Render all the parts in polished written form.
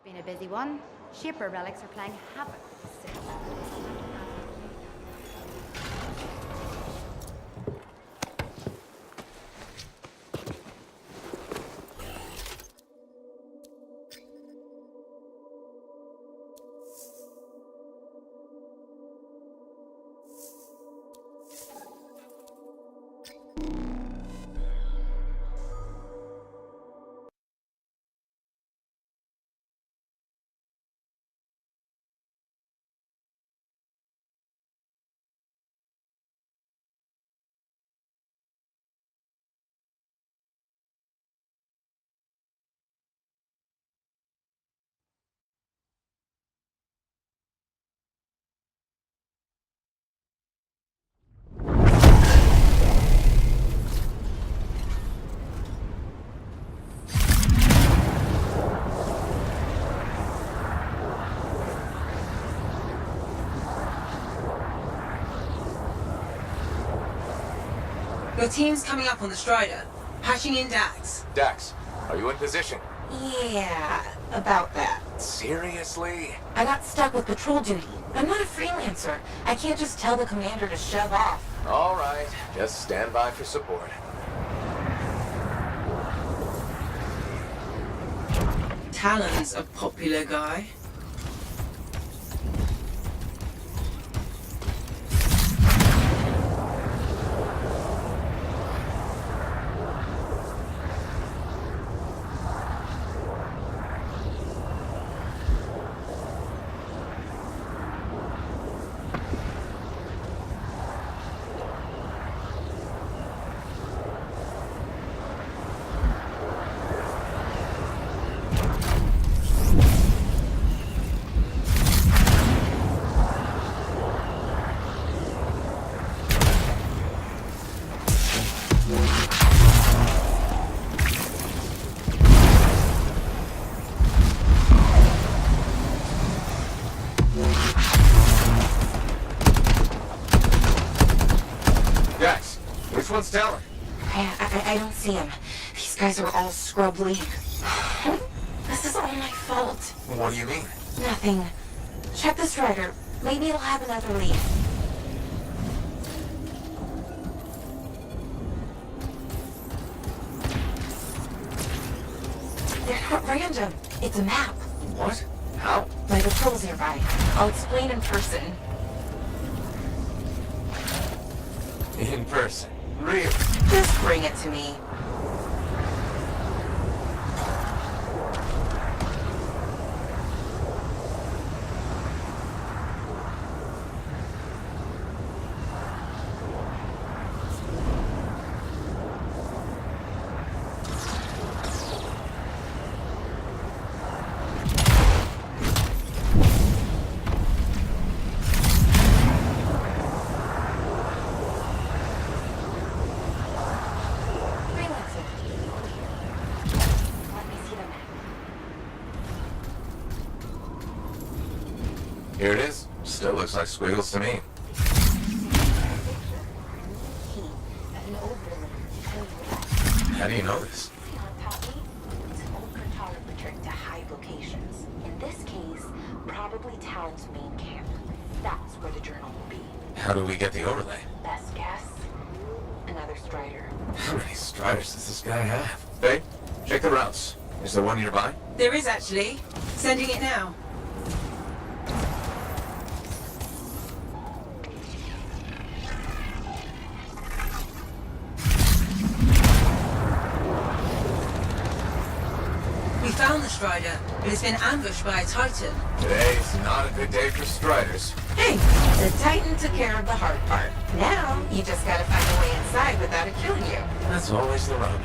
Been a busy one. Shaper relics are playing havoc with the city. Your team's coming up on the Strider. Patching in Dax. Dax, are you in position? Yeah, about that. Seriously? I got stuck with patrol duty. I'm not a freelancer. I can't just tell the commander to shove off. All right, just stand by for support. Talon's a popular guy. Which one's Talon? I don't see him. These guys are all scrub league. This is all my fault. What do you mean? Nothing. Check the Strider. Maybe it'll have another lead. They're not random. It's a map. What? How? My patrol's nearby. I'll explain in person. In person? Really? Just bring it to me. Here it is. Still looks like squiggles to me. How do you know this? It's an old cartographer trick to hide locations. In this case, probably Talon's main camp. That's where the journal will be. How do we get the overlay? Best guess? Another Strider. How many Striders does this guy have? Faye, check the routes. Is there one nearby? There is actually. Sending it now. We found the Strider, but it's been ambushed by a Titan. Today's not a good day for Striders. Hey, the Titan took care of the hard part. Now, you just gotta find a way inside without it killing you. That's always the rub.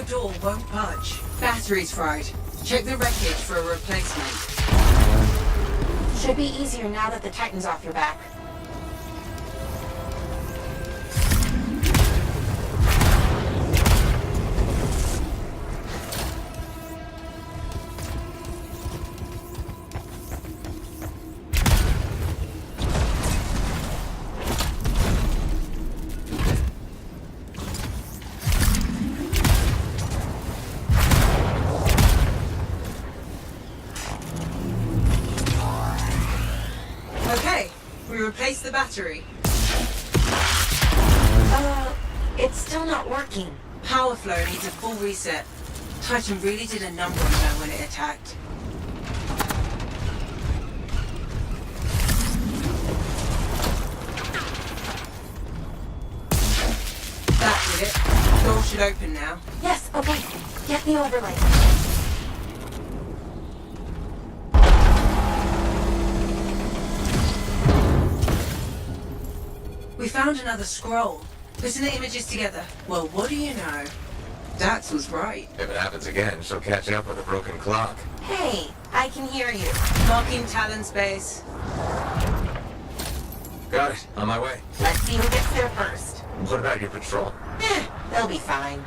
door won't budge. Battery's fried. Check the wreckage for a replacement. Should be easier now that the Titan's off your back. Okay, we replaced the battery. It's still not working. Power flow needs a full reset. Titan really did a number on her when it attacked. That did it. Door should open now. Yes, okay. Get the overlay. We found another scroll. Putting the images together. Well, what do you know? Dax was right. If it happens again, she'll catch up with a broken clock. Hey, I can hear you. Marking Talon space. Got it. On my way. Let's see who gets there first. What about your patrol? They'll be fine.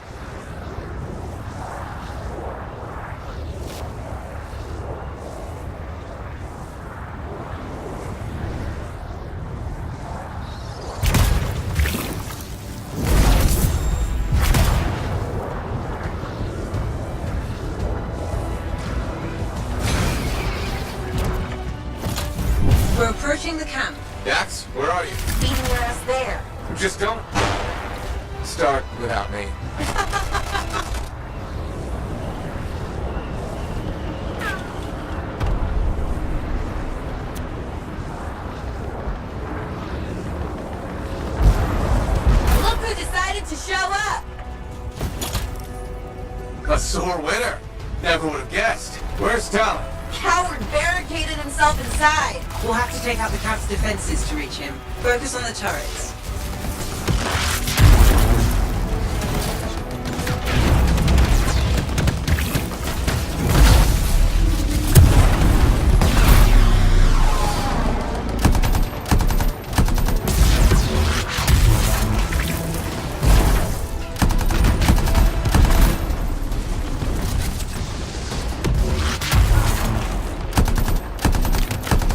We're approaching the camp. Dax, where are you? Feeding your ass there. Just don't start without me. Look who decided to show up! A sore winner. Never would have guessed. Where's Talon? Coward barricaded himself inside. We'll have to take out the camp's defenses to reach him. Focus on the turrets.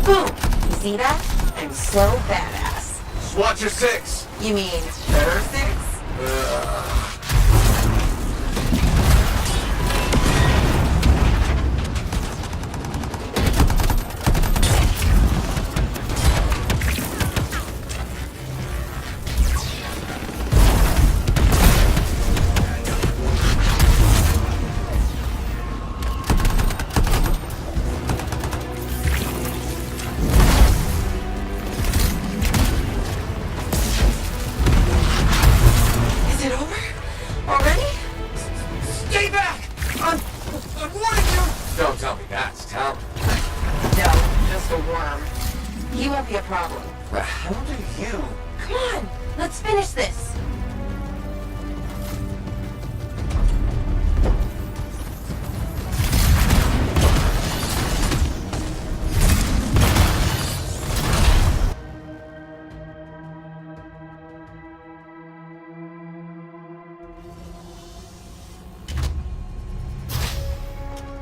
Boom! You see that? I'm so badass. SWAT your 6. You mean her 6? Is it over? Already? Stay back! I'm warning you! Don't tell me that's Talon. No, just a worm. He won't be a problem. How do you? Come on, let's finish this.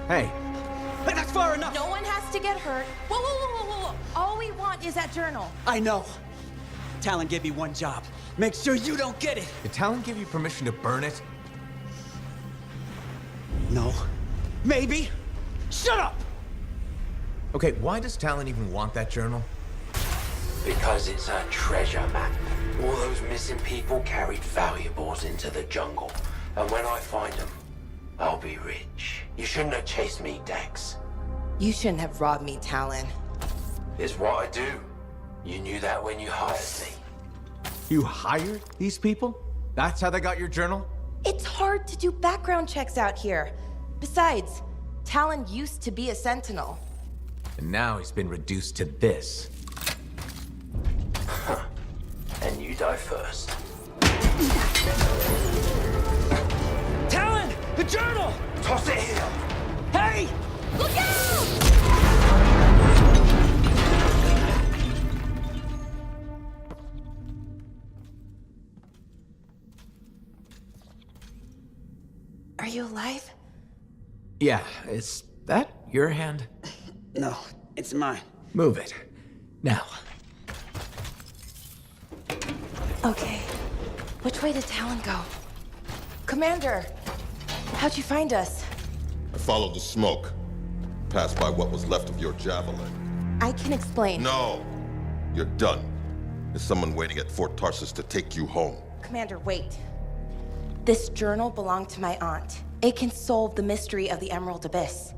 Hey. Hey, that's far enough! No one has to get hurt. Whoa, whoa, whoa, whoa, whoa, whoa. All we want is that journal. I know. Talon gave me one job. Make sure you don't get it. Did Talon give you permission to burn it? No. Maybe. Shut up! Okay, why does Talon even want that journal? Because it's a treasure map. All those missing people carried valuables into the jungle. And when I find them, I'll be rich. You shouldn't have chased me, Dax. You shouldn't have robbed me, Talon. It's what I do. You knew that when you hired me. You hired these people? That's how they got your journal? It's hard to do background checks out here. Besides, Talon used to be a sentinel. And now he's been reduced to this. And you die first. Talon! Toss it here! Hey! Look out! Are you alive? Yeah, is that your hand? No, it's mine. Move it. Now. Okay. Which way did Talon go? Commander! How'd you find us? I followed the smoke. Passed by what was left of your javelin. I can explain. No! You're done. There's someone waiting at Fort Tarsus to take you home. Commander, wait. This journal belonged to my aunt. It can solve the mystery of the Emerald Abyss.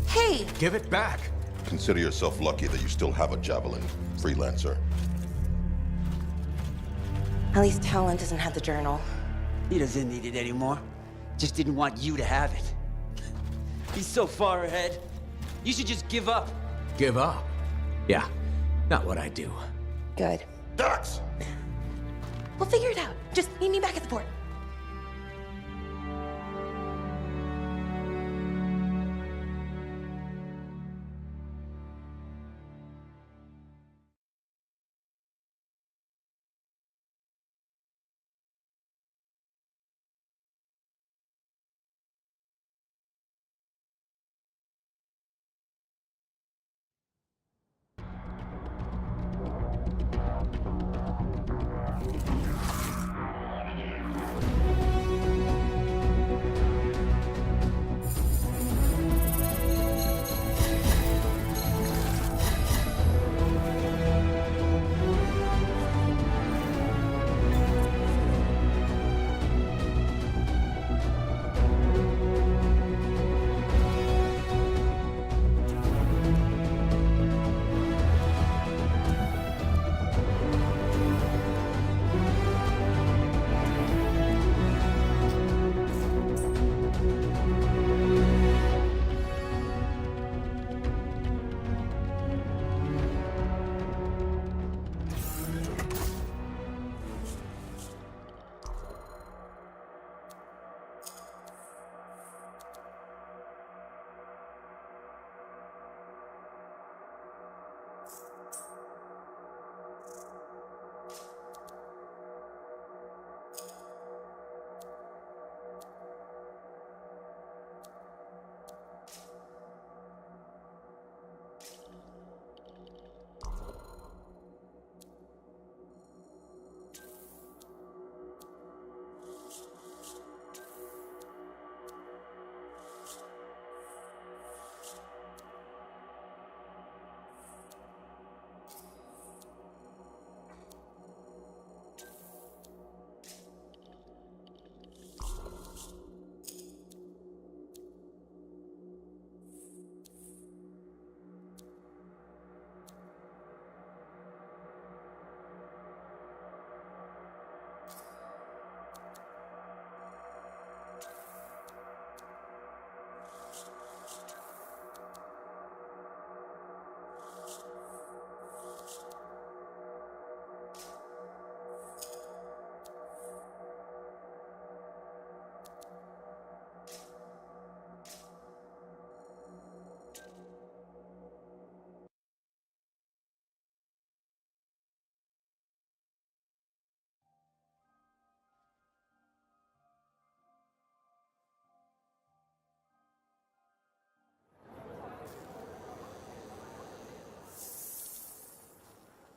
Hey! Give it back. Consider yourself lucky that you still have a javelin, freelancer. At least Talon doesn't have the journal. He doesn't need it anymore. Just didn't want you to have it. He's so far ahead. You should just give up. Give up? Yeah, not what I do. Good. Dax! We'll figure it out. Just meet me back at the port.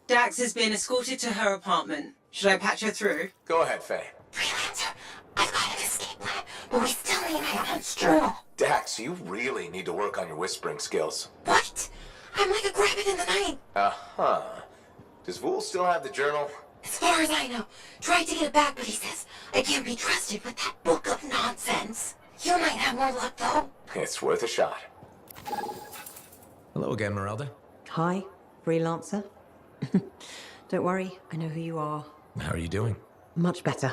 Dax has been escorted to her apartment. Should I patch her through? Go ahead, Faye. Freelancer, I've got an escape plan, but we still need my aunt's journal. Dax, you really need to work on your whispering skills. What? I'm like a rabbit in the night. Uh-huh. Does Vool still have the journal? As far as I know, tried to get it back, but he says I can't be trusted with that book of nonsense. You might have more luck, though. It's worth a shot. Hello again, Merelda. Hi, freelancer. Don't worry, I know who you are. How are you doing? Much better.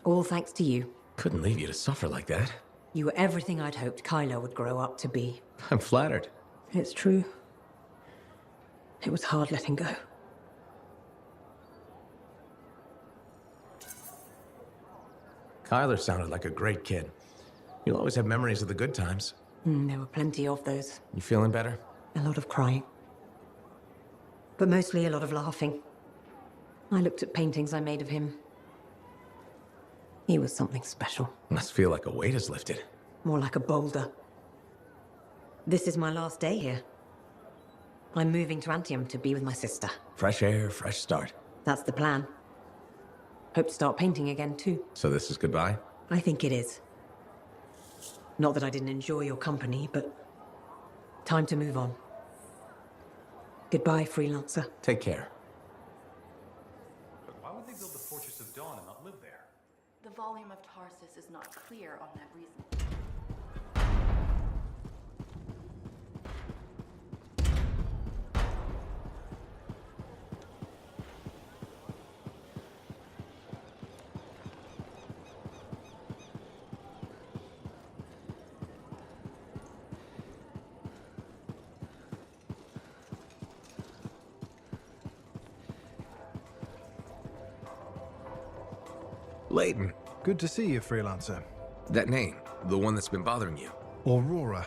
All thanks to you. Couldn't leave you to suffer like that. You were everything I'd hoped Kylo would grow up to be. I'm flattered. It's true. It was hard letting go. Kyler sounded like a great kid. You'll always have memories of the good times. There were plenty of those. You feeling better? A lot of crying. But mostly a lot of laughing. I looked at paintings I made of him. He was something special. Must feel like a weight is lifted. More like a boulder. This is my last day here. I'm moving to Anthem to be with my sister. Fresh air, fresh start. That's the plan. Hope to start painting again, too. So this is goodbye? I think it is. Not that I didn't enjoy your company, but time to move on. Goodbye, freelancer. Take care. But why would they build the Fortress of Dawn and not live there? The volume of Tarsus is not clear on that reason. Layton. Good to see you, freelancer. That name, the one that's been bothering you. Aurora.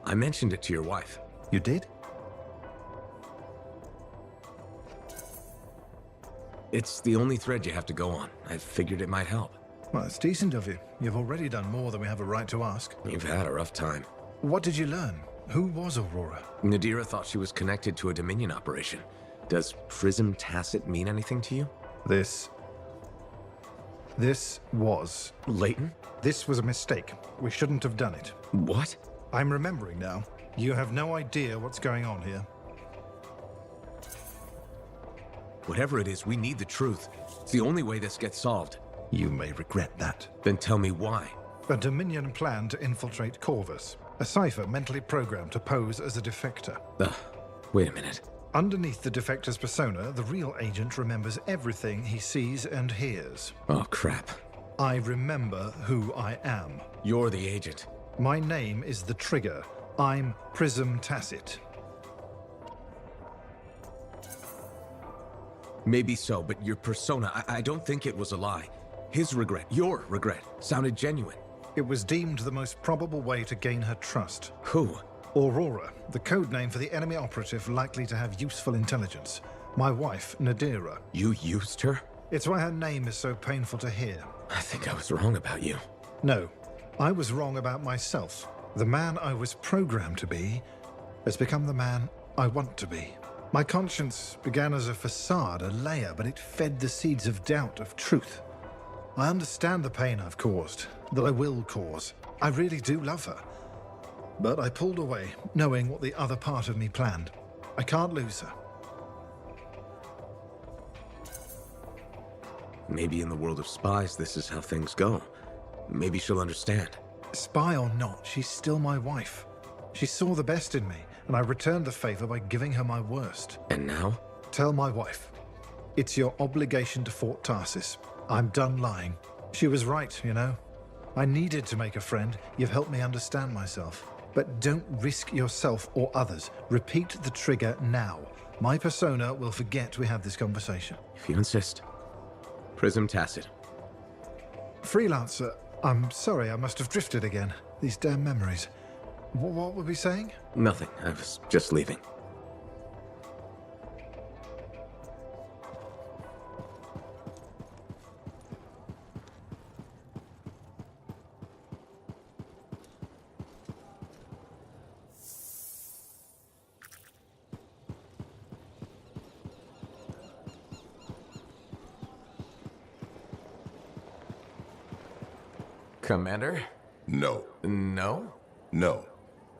I mentioned it to your wife. You did? It's the only thread you have to go on. I figured it might help. Well, it's decent of you. You've already done more than we have a right to ask. You've had a rough time. What did you learn? Who was Aurora? Nadira thought she was connected to a Dominion operation. Does Prism Tacit mean anything to you? This was... Layton? This was a mistake. We shouldn't have done it. What? I'm remembering now. You have no idea what's going on here. Whatever it is, we need the truth. It's the only way this gets solved. You may regret that. Then tell me why. A Dominion plan to infiltrate Corvus. A cipher mentally programmed to pose as a defector. Wait a minute. Underneath the defector's persona, the real agent remembers everything he sees and hears. Oh, crap. I remember who I am. You're the agent. My name is the Trigger. I'm Prism Tacit. Maybe so, but your persona, I don't think it was a lie. His regret, your regret, sounded genuine. It was deemed the most probable way to gain her trust. Who? Aurora, the code name for the enemy operative likely to have useful intelligence. My wife, Nadira. You used her? It's why her name is so painful to hear. I think I was wrong about you. No, I was wrong about myself. The man I was programmed to be has become the man I want to be. My conscience began as a facade, a layer, but it fed the seeds of doubt, of truth. I understand the pain I've caused, that I will cause. I really do love her. But I pulled away, knowing what the other part of me planned. I can't lose her. Maybe in the world of spies, this is how things go. Maybe she'll understand. Spy or not, she's still my wife. She saw the best in me, and I returned the favor by giving her my worst. And now? Tell my wife. It's your obligation to Fort Tarsis. I'm done lying. She was right, you know. I needed to make a friend. You've helped me understand myself. But don't risk yourself or others. Repeat the trigger now. My persona will forget we had this conversation. If you insist. Prism Tacit. Freelancer, I'm sorry, I must have drifted again. These damn memories. What were we saying? Nothing. I was just leaving. Commander? No. No? No.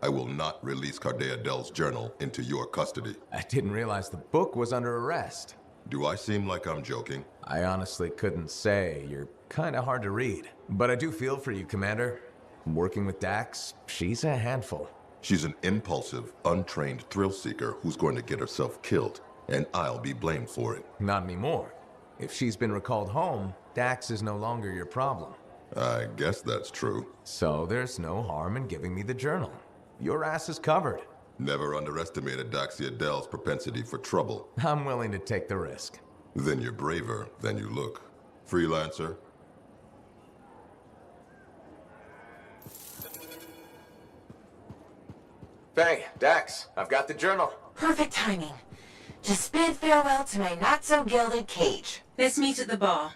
I will not release Cardea Dell's journal into your custody. I didn't realize the book was under arrest. Do I seem like I'm joking? I honestly couldn't say. You're kind of hard to read. But I do feel for you, Commander. Working with Dax, she's a handful. She's an impulsive, untrained thrill seeker who's going to get herself killed, and I'll be blamed for it. Not anymore. If she's been recalled home, Dax is no longer your problem. I guess that's true. So there's no harm in giving me the journal. Your ass is covered. Never underestimated Daxia Dell's propensity for trouble. I'm willing to take the risk. Then you're braver than you look. Freelancer? Faye, Dax, I've got the journal. Perfect timing. Just bid farewell to my not-so-gilded cage. Let's meet at the bar.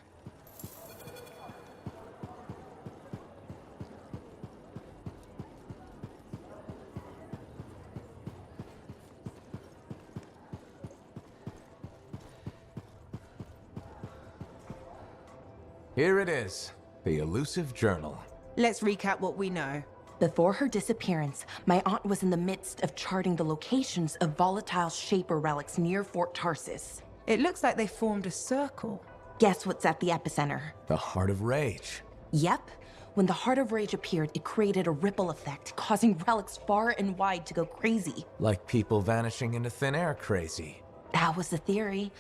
Here it is, the elusive journal. Let's recap what we know. Before her disappearance, my aunt was in the midst of charting the locations of volatile Shaper relics near Fort Tarsis. It looks like they formed a circle. Guess what's at the epicenter? The Heart of Rage. Yep. When the Heart of Rage appeared, it created a ripple effect, causing relics far and wide to go crazy. Like people vanishing into thin air crazy. That was the theory.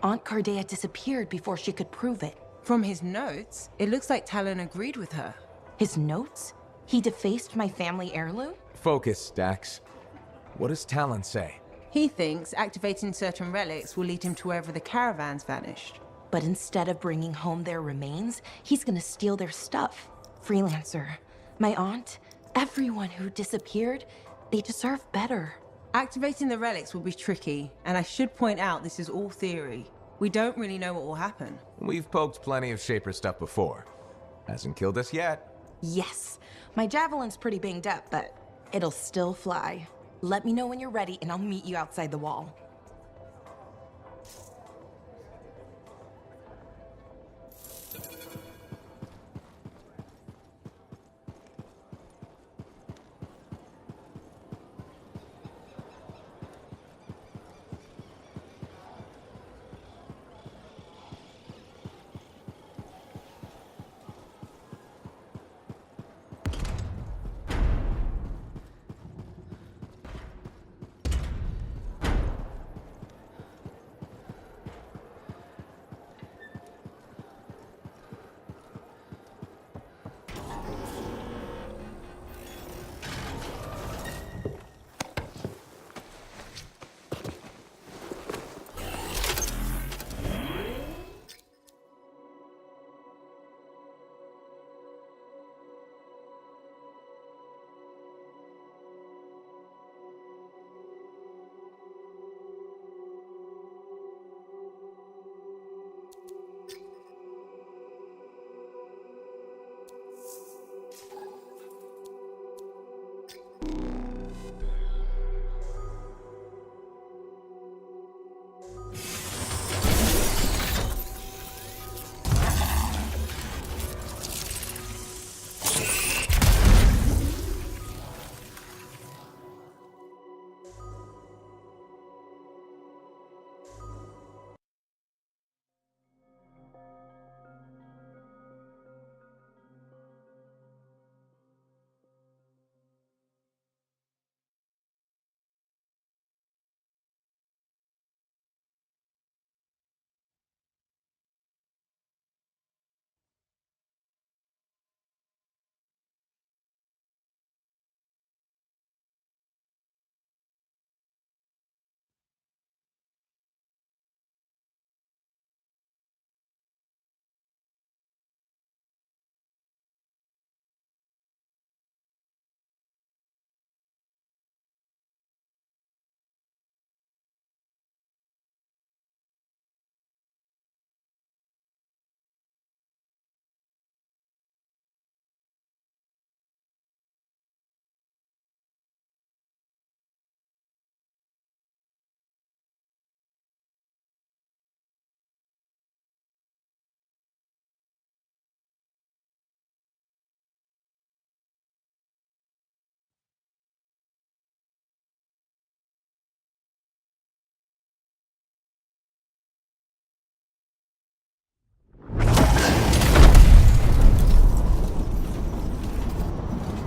Aunt Cardea disappeared before she could prove it. From his notes, it looks like Talon agreed with her. His notes? He defaced my family heirloom? Focus, Dax. What does Talon say? He thinks activating certain relics will lead him to wherever the caravans vanished. But instead of bringing home their remains, he's gonna steal their stuff. Freelancer, my aunt, everyone who disappeared, they deserve better. Activating the relics will be tricky, and I should point out this is all theory. We don't really know what will happen. We've poked plenty of Shaper stuff before. Hasn't killed us yet. Yes, my javelin's pretty banged up, but it'll still fly. Let me know when you're ready and I'll meet you outside the wall.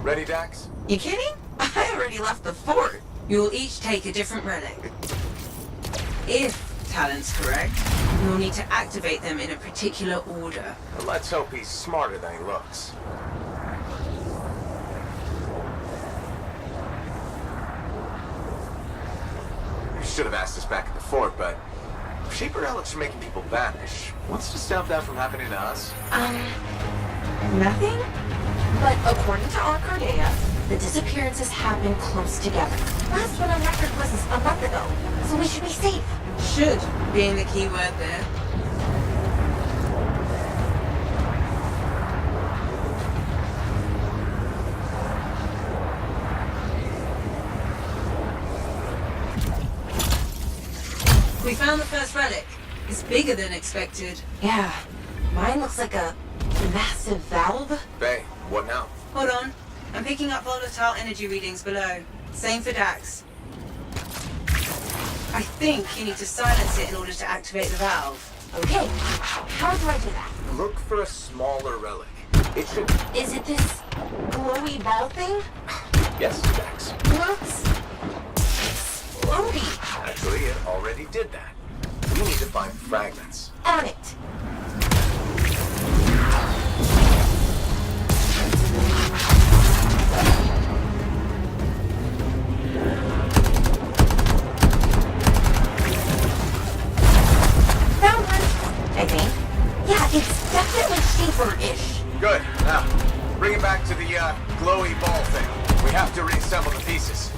Ready, Dax? You kidding? I already left the fort. You'll each take a different relic. If Talon's correct, you'll need to activate them in a particular order. Well, let's hope he's smarter than he looks. You should have asked us back at the fort, but Shaper relics are making people vanish. What's to stop that from happening to us? Nothing? But according to Arcadia, the disappearances happened close together. Last one on record was a month ago, so we should be safe. Should being the key word there. We found the first relic. It's bigger than expected. Yeah, mine looks like a massive valve. Bay, what now? Hold on. I'm picking up volatile energy readings below. Same for Dax. I think you need to silence it in order to activate the valve. Okay, how do I do that? Look for a smaller relic. It should... Is it this glowy ball thing? Yes, Dax. Looks floaty. Actually, it already did that. We need to find fragments. On it. Found one, I think. Yeah, it's definitely shaper-ish. Good. Now, bring it back to the glowy ball thing. We have to reassemble the pieces.